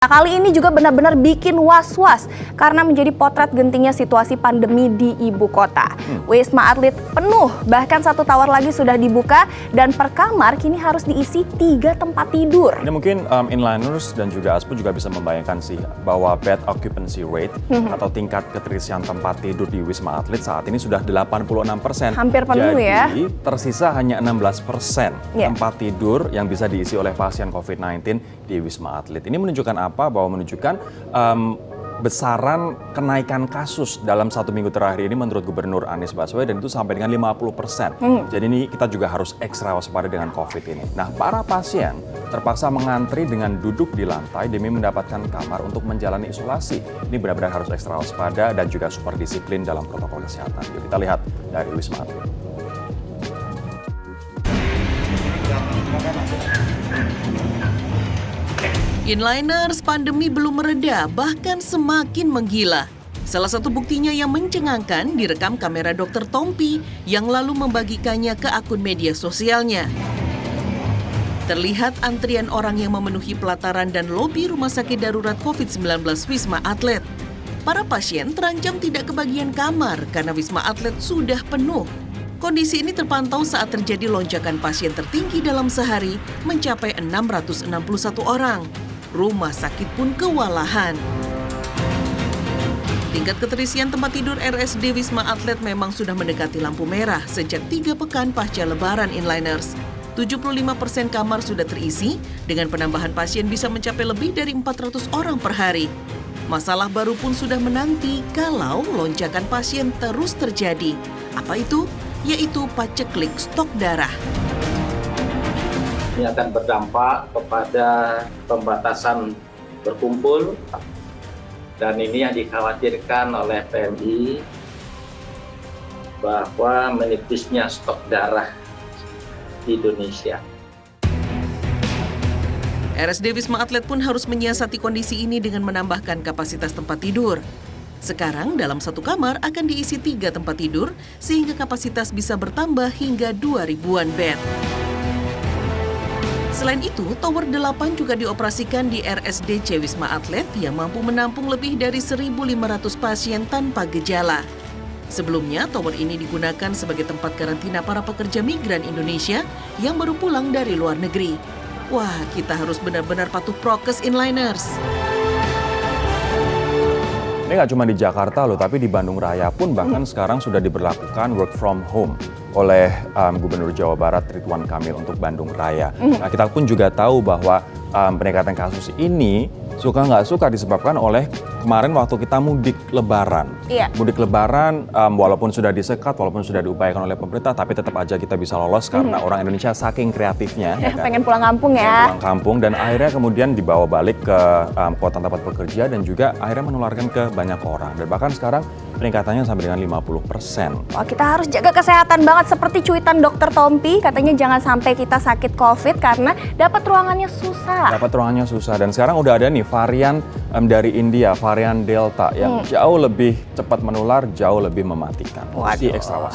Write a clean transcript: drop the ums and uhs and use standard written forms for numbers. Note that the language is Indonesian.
Nah, kali ini juga benar-benar bikin was-was karena menjadi potret gentingnya situasi pandemi di ibu kota. Wisma Atlet penuh, bahkan satu tower lagi sudah dibuka dan per kamar kini harus diisi 3 tempat tidur. Ini mungkin inliners dan juga Aspu juga bisa membayangkan sih bahwa bed occupancy rate atau tingkat keterisian tempat tidur di Wisma Atlet saat ini sudah 86%. Hampir penuh. Jadi, ya. tersisa hanya 16% tempat tidur yang bisa diisi oleh pasien COVID-19 di Wisma Atlet. Ini menunjukkan apa? Bahwa menunjukkan besaran kenaikan kasus dalam 1 minggu terakhir ini menurut Gubernur Anies Baswedan itu sampai dengan 50%. Jadi ini kita juga harus ekstra waspada dengan COVID ini. Nah, para pasien terpaksa mengantri dengan duduk di lantai demi mendapatkan kamar untuk menjalani isolasi. Ini benar-benar harus ekstra waspada dan juga super disiplin dalam protokol kesehatan. Yuk kita lihat dari Wisma Atlet. Inliners, pandemi belum mereda, bahkan semakin menggila. Salah satu buktinya yang mencengangkan direkam kamera Dr. Tompi yang lalu membagikannya ke akun media sosialnya. Terlihat antrian orang yang memenuhi pelataran dan lobi Rumah Sakit Darurat COVID-19 Wisma Atlet. Para pasien terancam tidak kebagian kamar karena Wisma Atlet sudah penuh. Kondisi ini terpantau saat terjadi lonjakan pasien tertinggi dalam sehari mencapai 661 orang. Rumah sakit pun kewalahan. Tingkat keterisian tempat tidur RSD Wisma Atlet memang sudah mendekati lampu merah sejak 3 pekan pasca lebaran inliners. 75% kamar sudah terisi, dengan penambahan pasien bisa mencapai lebih dari 400 orang per hari. Masalah baru pun sudah menanti kalau lonjakan pasien terus terjadi. Apa itu? Yaitu paceklik stok darah. Ini akan berdampak kepada pembatasan berkumpul dan ini yang dikhawatirkan oleh PMI bahwa menipisnya stok darah di Indonesia. RSD Wisma Atlet pun harus menyiasati kondisi ini dengan menambahkan kapasitas tempat tidur. Sekarang dalam satu kamar akan diisi 3 tempat tidur sehingga kapasitas bisa bertambah hingga 2.000-an bed. Selain itu, Tower 8 juga dioperasikan di RSDC Wisma Atlet yang mampu menampung lebih dari 1.500 pasien tanpa gejala. Sebelumnya, tower ini digunakan sebagai tempat karantina para pekerja migran Indonesia yang baru pulang dari luar negeri. Wah, kita harus benar-benar patuh prokes inliners. Ini nggak cuma di Jakarta loh, tapi di Bandung Raya pun bahkan sekarang sudah diberlakukan work from home oleh Gubernur Jawa Barat Ridwan Kamil untuk Bandung Raya. Nah, kita pun juga tahu bahwa peningkatan kasus ini suka nggak suka disebabkan oleh kemarin waktu kita mudik lebaran. Mudik lebaran walaupun sudah disekat, walaupun sudah diupayakan oleh pemerintah, tapi tetap aja kita bisa lolos karena orang Indonesia saking kreatifnya. Ya, pengen pulang kampung ya. Pengen pulang kampung dan akhirnya kemudian dibawa balik ke kota tempat bekerja dan juga akhirnya menularkan ke banyak orang. Dan bahkan sekarang peningkatannya sampai dengan 50%. Wah, kita harus jaga kesehatan banget seperti cuitan Dr. Tompi, katanya jangan sampai kita sakit COVID karena dapat ruangannya susah. Dapat ruangannya susah dan sekarang udah ada nih varian dari India, varian Delta yang jauh lebih cepat menular, jauh lebih mematikan. Mesti ekstra waspada.